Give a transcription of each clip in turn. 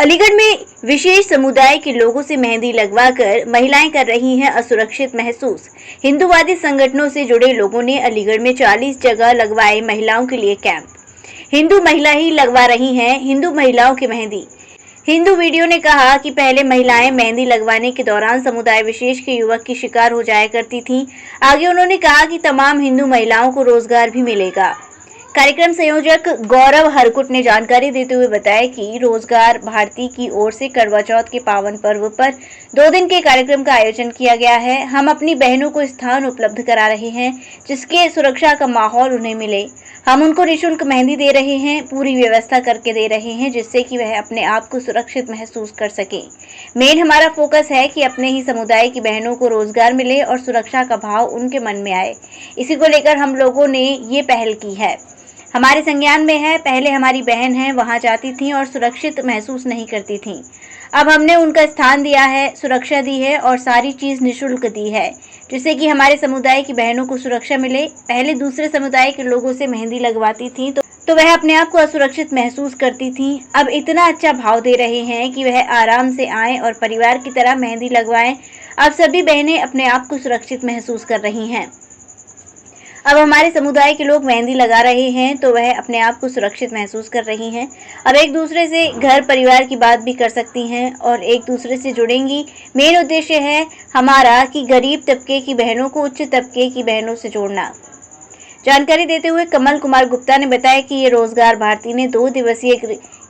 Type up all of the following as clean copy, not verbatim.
अलीगढ़ में विशेष समुदाय के लोगों से मेहंदी लगवाकर महिलाएं कर रही हैं असुरक्षित महसूस। हिंदूवादी संगठनों से जुड़े लोगों ने अलीगढ़ में 40 जगह लगवाए महिलाओं के लिए कैंप। हिंदू महिला ही लगवा रही हैं हिंदू महिलाओं की मेहंदी। हिंदू वीडियो ने कहा कि पहले महिलाएं मेहंदी लगवाने के दौरान समुदाय विशेष के युवक की शिकार हो जाया करती थीं। आगे उन्होंने कहा कि तमाम हिंदू महिलाओं को रोजगार भी मिलेगा। कार्यक्रम संयोजक गौरव हरकुट ने जानकारी देते हुए बताया कि रोजगार भारती की ओर से करवा चौथ के पावन पर्व पर 2 दिन के कार्यक्रम का आयोजन किया गया है। हम अपनी बहनों को स्थान उपलब्ध करा रहे हैं जिसके सुरक्षा का माहौल उन्हें मिले। हम उनको निःशुल्क मेहंदी दे रहे हैं, पूरी व्यवस्था करके दे रहे हैं जिससे कि वह अपने आप को सुरक्षित महसूस कर सके। मेन हमारा फोकस है कि अपने ही समुदाय की बहनों को रोजगार मिले और सुरक्षा का भाव उनके मन में आए। इसी को लेकर हम लोगों ने ये पहल की है। हमारे संज्ञान में है, पहले हमारी बहन है वहां जाती थी और सुरक्षित महसूस नहीं करती थी। अब हमने उनका स्थान दिया है, सुरक्षा दी है और सारी चीज निःशुल्क दी है जिससे कि हमारे समुदाय की बहनों को सुरक्षा मिले। पहले दूसरे समुदाय के लोगों से मेहंदी लगवाती थी तो वह अपने आप को असुरक्षित महसूस करती थी। अब इतना अच्छा भाव दे रहे हैं कि वह आराम से आए और परिवार की तरह मेहंदी लगवाएं। अब सभी बहनें अपने आप को सुरक्षित महसूस कर रही हैं। अब हमारे समुदाय के लोग मेहंदी लगा रहे हैं तो वह अपने आप को सुरक्षित महसूस कर रही हैं। अब एक दूसरे से घर परिवार की बात भी कर सकती हैं और एक दूसरे से जुड़ेंगी। मेन उद्देश्य है हमारा कि गरीब तबके की बहनों को उच्च तबके की बहनों से जोड़ना। जानकारी देते हुए कमल कुमार गुप्ता ने बताया कि ये रोजगार भारती ने 2 दिवसीय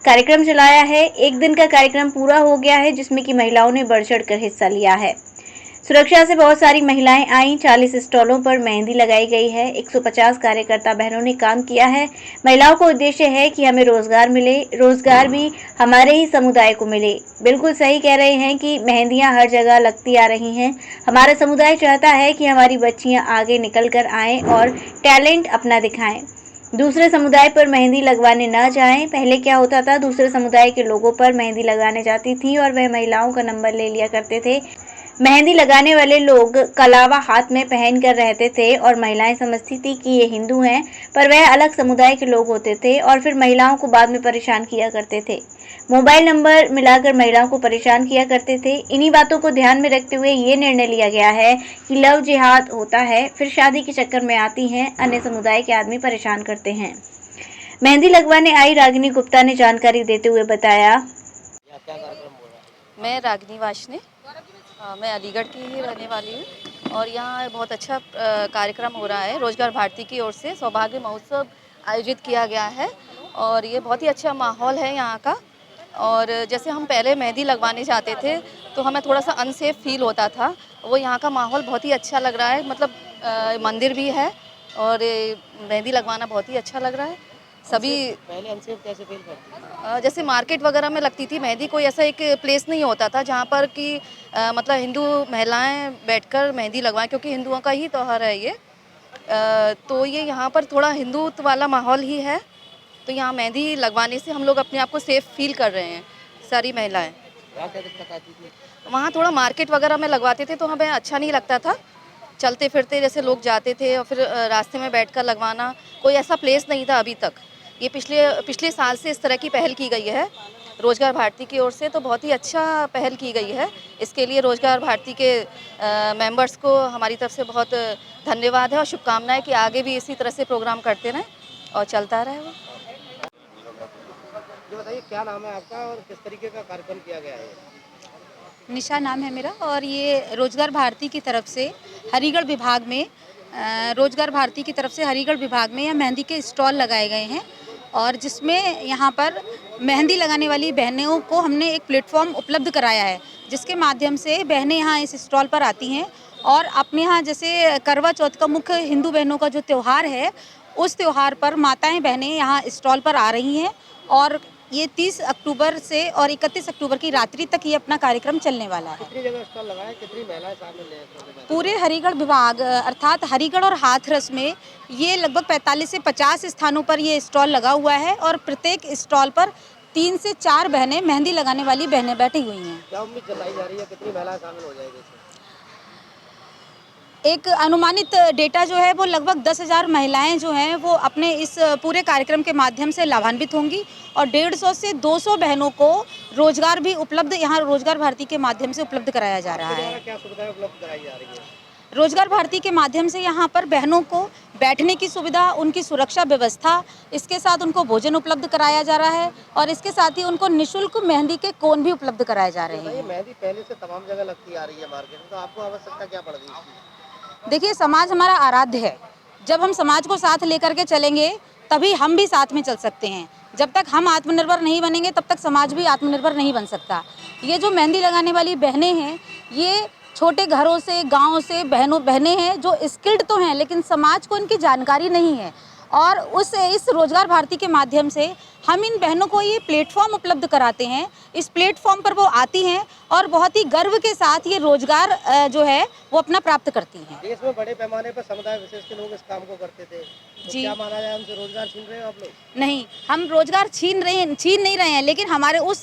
कार्यक्रम चलाया है। एक दिन का कार्यक्रम पूरा हो गया है जिसमें कि महिलाओं ने बढ़ चढ़ कर हिस्सा लिया है। सुरक्षा से बहुत सारी महिलाएं आईं। 40 स्टॉलों पर मेहंदी लगाई गई है। 150 कार्यकर्ता बहनों ने काम किया है। महिलाओं को उद्देश्य है कि हमें रोजगार मिले, रोजगार भी हमारे ही समुदाय को मिले। बिल्कुल सही कह रहे हैं कि मेहंदियां हर जगह लगती आ रही हैं। हमारा समुदाय चाहता है कि हमारी बच्चियां आगे निकल कर आएं और टैलेंट अपना दिखाएं, दूसरे समुदाय पर मेहंदी लगवाने न जाएं। पहले क्या होता था, दूसरे समुदाय के लोगों पर मेहंदी लगाने जाती थी और वह महिलाओं का नंबर ले लिया करते थे। मेहंदी लगाने वाले लोग कलावा हाथ में पहन कर रहते थे और महिलाएं समझती थी कि ये हिंदू हैं, पर वह अलग समुदाय के लोग होते थे और फिर महिलाओं को बाद में परेशान किया करते थे। मोबाइल नंबर मिलाकर महिलाओं को परेशान किया करते थे। इन्हीं बातों को ध्यान में रखते हुए ये निर्णय लिया गया है कि लव जिहाद होता है, फिर शादी के चक्कर में आती हैं, अन्य समुदाय के आदमी परेशान करते हैं। मेहंदी लगवाने आई रागिनी गुप्ता ने जानकारी देते हुए बताया, मैं रागिनी वाशने, मैं अलीगढ़ की ही रहने वाली हूँ और यहाँ बहुत अच्छा कार्यक्रम हो रहा है। रोजगार भारती की ओर से सौभाग्य महोत्सव आयोजित किया गया है और ये बहुत ही अच्छा माहौल है यहाँ का। और जैसे हम पहले मेहंदी लगवाने जाते थे तो हमें थोड़ा सा अनसेफ फील होता था, वो यहाँ का माहौल बहुत ही अच्छा लग रहा है। मतलब मंदिर भी है और मेहंदी लगवाना बहुत ही अच्छा लग रहा है। सभी पहले अनसेफ कैसे फील करती थी? जैसे मार्केट वगैरह में लगती थी मेहंदी, कोई ऐसा एक प्लेस नहीं होता था जहाँ पर कि मतलब हिंदू महिलाएं बैठकर मेहंदी लगवाएं, क्योंकि हिंदुओं का ही त्यौहार है ये। तो ये यहाँ पर थोड़ा हिंदुत्व वाला माहौल ही है, तो यहाँ मेहंदी लगवाने से हम लोग अपने आप को सेफ फील कर रहे हैं सारी महिलाएं। क्या क्या दिक्कत आती थी? वहाँ थोड़ा मार्केट वगैरह में लगवाते थे तो हमें अच्छा नहीं लगता था। चलते फिरते जैसे लोग जाते थे और फिर रास्ते में बैठकर लगवाना, कोई ऐसा प्लेस नहीं था अभी तक। ये पिछले साल से इस तरह की पहल की गई है रोजगार भारती की ओर से, तो बहुत ही अच्छा पहल की गई है। इसके लिए रोजगार भारती के मेंबर्स को हमारी तरफ से बहुत धन्यवाद है और शुभकामनाएं कि आगे भी इसी तरह से प्रोग्राम करते रहें और चलता रहे वो। ये बताइए क्या नाम है आपका और किस तरीके का कार्यक्रम किया गया है? निशा नाम है मेरा और ये रोजगार भारती की तरफ से हरिगढ़ विभाग में रोजगार भारती की तरफ से हरिगढ़ विभाग में यह मेहंदी के स्टॉल लगाए गए हैं और जिसमें यहाँ पर मेहंदी लगाने वाली बहनों को हमने एक प्लेटफॉर्म उपलब्ध कराया है, जिसके माध्यम से बहनें यहाँ इस स्टॉल पर आती हैं और अपने यहाँ जैसे करवा चौथ का मुख्य हिंदू बहनों का जो त्यौहार है, उस त्यौहार पर माताएं बहनें यहाँ स्टॉल पर आ रही हैं और ये 30 अक्टूबर से और 31 अक्टूबर की रात्रि तक ये अपना कार्यक्रम चलने वाला है। कितनी जगह स्टॉल लगाया है, कितनी महिलाएं शामिल हैं? पूरे हरिगढ़ विभाग अर्थात हरिगढ़ और हाथरस में ये लगभग 45 से 50 स्थानों पर ये स्टॉल लगा हुआ है और प्रत्येक स्टॉल पर 3 से 4 बहनें मेहंदी लगाने वाली बहनें बैठी हुई हैं। क्या उम्मीद जताई जा रही है, कितनी महिलाएं शामिल हो जाएगी? एक अनुमानित डेटा जो है वो लगभग 10,000 महिलाएं जो हैं वो अपने इस पूरे कार्यक्रम के माध्यम से लाभान्वित होंगी और 150 से 200 बहनों को रोजगार भी उपलब्ध यहाँ रोजगार भारती के माध्यम से उपलब्ध कराया जा रहा आपके है। द्वारा क्या सुविधाएं उपलब्ध कराई जा रही है? रोजगार भारती के माध्यम से यहाँ पर बहनों को बैठने की सुविधा, उनकी सुरक्षा व्यवस्था, इसके साथ उनको भोजन उपलब्ध कराया जा रहा है और इसके साथ ही उनको निःशुल्क मेहंदी के कोन भी उपलब्ध कराए जा रहे ये हैं। मेहंदी पहले से तमाम जगह लगती आ रही है मार्केट में, तो आपको आवश्यकता क्या पड़ रही है इसकी? देखिए, समाज हमारा आराध्य है। जब हम समाज को साथ लेकर के चलेंगे तभी हम भी साथ में चल सकते हैं। जब तक हम आत्मनिर्भर नहीं बनेंगे तब तक समाज भी आत्मनिर्भर नहीं बन सकता। ये जो मेहंदी लगाने वाली बहनें हैं, ये छोटे घरों से, गाँव से बहनें हैं जो स्किल्ड तो हैं लेकिन समाज को इनकी जानकारी नहीं है और इस रोजगार भारती के माध्यम से हम इन बहनों को ये प्लेटफॉर्म उपलब्ध कराते हैं। इस प्लेटफॉर्म पर वो आती हैं और बहुत ही गर्व के साथ ये रोजगार जो है वो अपना प्राप्त करती हैं। देश में बड़े पैमाने पर समुदाय विशेष के लोग इस काम को करते थे, तो जी। क्या माना जाए उनसे रोजगार छीन रहे हो आप लोग? नहीं, हम रोजगार छीन नहीं रहे हैं, लेकिन हमारे उस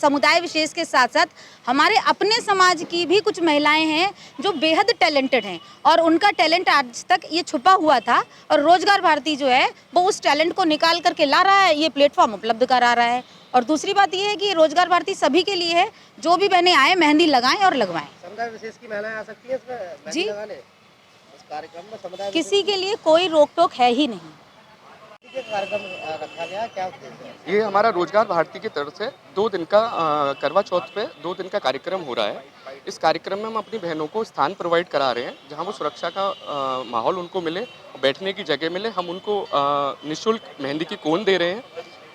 समुदाय विशेष के साथ साथ हमारे अपने समाज की भी कुछ महिलाएं हैं जो बेहद टैलेंटेड हैं और उनका टैलेंट आज तक ये छुपा हुआ था और रोजगार भारती जो है वो उस टैलेंट को निकाल करके ला रहा है, ये प्लेटफॉर्म उपलब्ध करा रहा है। और दूसरी बात ये है कि रोजगार भारती सभी के लिए है, जो भी बहनें आए मेहंदी लगाएं और लगवाएं। समुदाय विशेष की महिलाएं आ सकती हैं इसमें मेहंदी जी। लगाने? इस कार्यक्रम में समुदाय किसी के लिए कोई रोक टोक है ही नहीं। विशेष के कार्यक्रम रखा गया, क्या उद्देश्य है? ये हमारा रोजगार भारती की तरफ से 2 दिन का करवा चौथ पे 2 दिन का कार्यक्रम हो रहा है। इस कार्यक्रम में हम अपनी बहनों को स्थान प्रोवाइड करा रहे हैं जहां वो सुरक्षा का माहौल उनको मिले, बैठने की जगह मिले। हम उनको निःशुल्क मेहंदी की कोन दे रहे हैं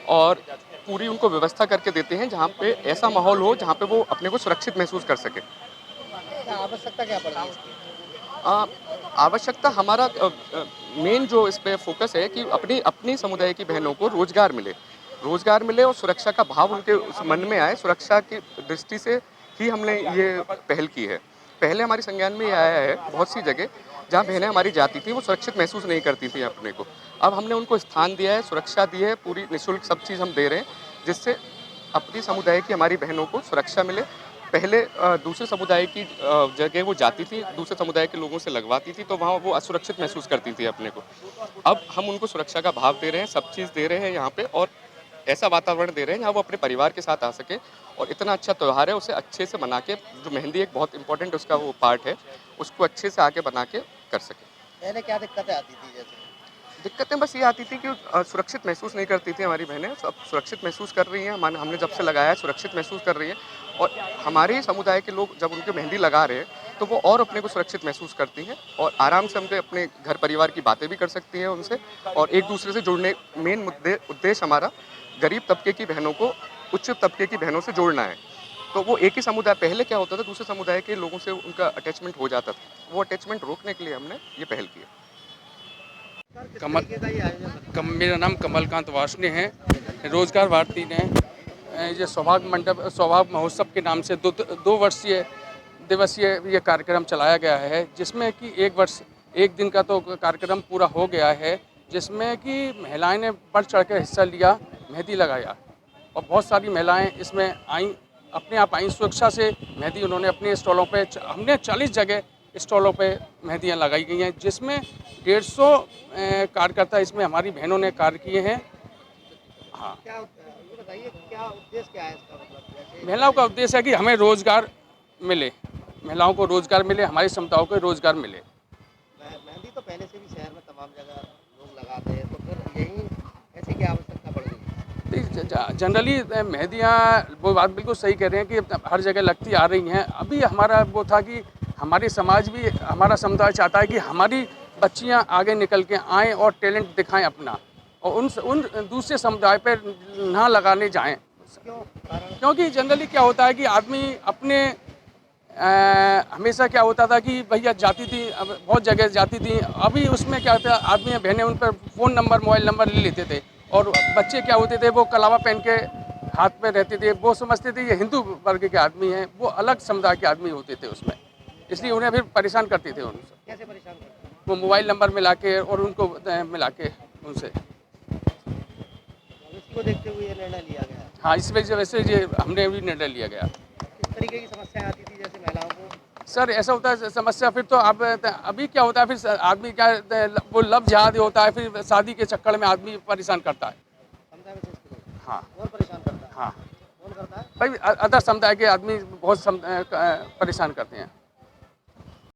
और पूरी उनको व्यवस्था करके देते हैं जहां पे ऐसा माहौल हो जहां पे वो अपने को सुरक्षित महसूस कर सके। क्या आवश्यकता क्या पड़ रही है इसकी? आवश्यकता हमारा मेन जो इस पे फोकस है कि अपनी समुदाय की बहनों को रोजगार मिले और सुरक्षा का भाव उनके उस मन में आए। सुरक्षा की दृष्टि से ही हमने ये पहल की है। पहले हमारी संज्ञान में ये आया है बहुत सी जगह जहाँ बहनें हमारी जाती थी वो सुरक्षित महसूस नहीं करती थी अपने को। अब हमने उनको स्थान दिया है, सुरक्षा दी है, पूरी निःशुल्क सब चीज़ हम दे रहे हैं जिससे अपनी समुदाय की हमारी बहनों को सुरक्षा मिले। पहले दूसरे समुदाय की जगह वो जाती थी, दूसरे समुदाय के लोगों से लगवाती थी तो वहाँ वो असुरक्षित महसूस करती थी अपने को। अब हम उनको सुरक्षा का भाव दे रहे हैं, सब चीज़ दे रहे हैं यहाँ पे और ऐसा वातावरण दे रहे हैं जहाँ वो अपने परिवार के साथ आ सके और इतना अच्छा त्यौहार है उसे अच्छे से मना के, जो मेहंदी एक बहुत इंपॉर्टेंट उसका वो पार्ट है, उसको अच्छे से आके बना के कर सके। पहले क्या दिक्कतें आती थी जैसे? दिक्कतें बस ये आती थी कि सुरक्षित महसूस नहीं करती थी हमारी बहनें। अब सुरक्षित महसूस कर रही हैं, हमने जब से लगाया है सुरक्षित महसूस कर रही हैं और हमारे समुदाय के लोग जब उनके मेहंदी लगा रहे हैं तो वो और अपने को सुरक्षित महसूस करती हैं और आराम से हमने अपने घर परिवार की बातें भी कर सकती हैं उनसे और एक दूसरे से जुड़ने। मेन उद्देश्य हमारा गरीब तबके की बहनों को उच्च तबके की बहनों से जोड़ना है। तो वो एक ही समुदाय, पहले क्या होता था दूसरे समुदाय के लोगों से उनका अटैचमेंट हो जाता था, वो अटैचमेंट रोकने के लिए हमने ये पहल की है। मेरा नाम कमलकांत वासने है। रोजगार भारती ने ये सौभाग्य महोत्सव के नाम से 2 वर्षीय दिवसीय ये कार्यक्रम चलाया गया है जिसमें कि 1 दिन का तो कार्यक्रम पूरा हो गया है जिसमें कि महिलाएं ने बढ़ चढ़ के हिस्सा लिया, मेहंदी लगाया और बहुत सारी महिलाएं इसमें आईं, अपने आप आईं। सुरक्षा से मेहंदी उन्होंने अपने स्टॉलों पे, हमने 40 जगह स्टॉलों पे मेहंदियाँ लगाई गई हैं जिसमें 150 कार्यकर्ता इसमें हमारी बहनों ने कार्य किए हैं। हाँ, क्या ये बताइए क्या उद्देश्य क्या है इसका? मतलब महिलाओं का उद्देश्य है कि हमें रोजगार मिले, महिलाओं को रोजगार मिले, हमारी समुदायों को रोजगार मिले। मेहंदी तो पहले से भी शहर में तमाम जगह लोग लगाते हैं, तो फिर यही ऐसी क्या आवश्यकता पड़ गई? जनरली मेहंदियाँ, वो बात बिल्कुल सही कह रहे हैं कि हर जगह लगती आ रही हैं। अभी हमारा वो था कि हमारी समाज भी, हमारा समुदाय चाहता है कि हमारी बच्चियां आगे निकल के आएँ और टैलेंट दिखाएं अपना और उन दूसरे समुदाय पर ना लगाने जाएं। क्यों? कारण? क्योंकि जनरली क्या होता है कि आदमी अपने हमेशा क्या होता था कि भैया जाती थी, बहुत जगह जाती थी, अभी उसमें क्या होता है आदमी बहनें उन पर फ़ोन नंबर, मोबाइल नंबर ले लेते थे और बच्चे क्या होते थे वो कलावा पहन के हाथ में रहते थे, वो समझते थे ये हिंदू वर्ग के आदमी हैं, वो अलग समुदाय के आदमी होते थे उसमें, इसलिए उन्हें फिर परेशान करते थे उनसे। कैसे परेशान करते हैं? वो मोबाइल नंबर मिला के और उनको मिला के उनसे। इसको देखते हुए ये निर्णय लिया गया है। हाँ, इस वजह से ये हमने भी निर्णय लिया गया। किस तरीके की समस्याएं आती थी जैसे महिलाओं को? सर ऐसा होता है समस्या, फिर तो अब अभी क्या होता है, फिर आदमी क्या वो लव जिहाद होता है, फिर शादी के चक्कर में आदमी परेशान करता है। समुदाय विशेष के लोग हाँ कौन परेशान करता है? हाँ कौन करता है? भाई अदर समुदाय के आदमी बहुत परेशान करते हैं।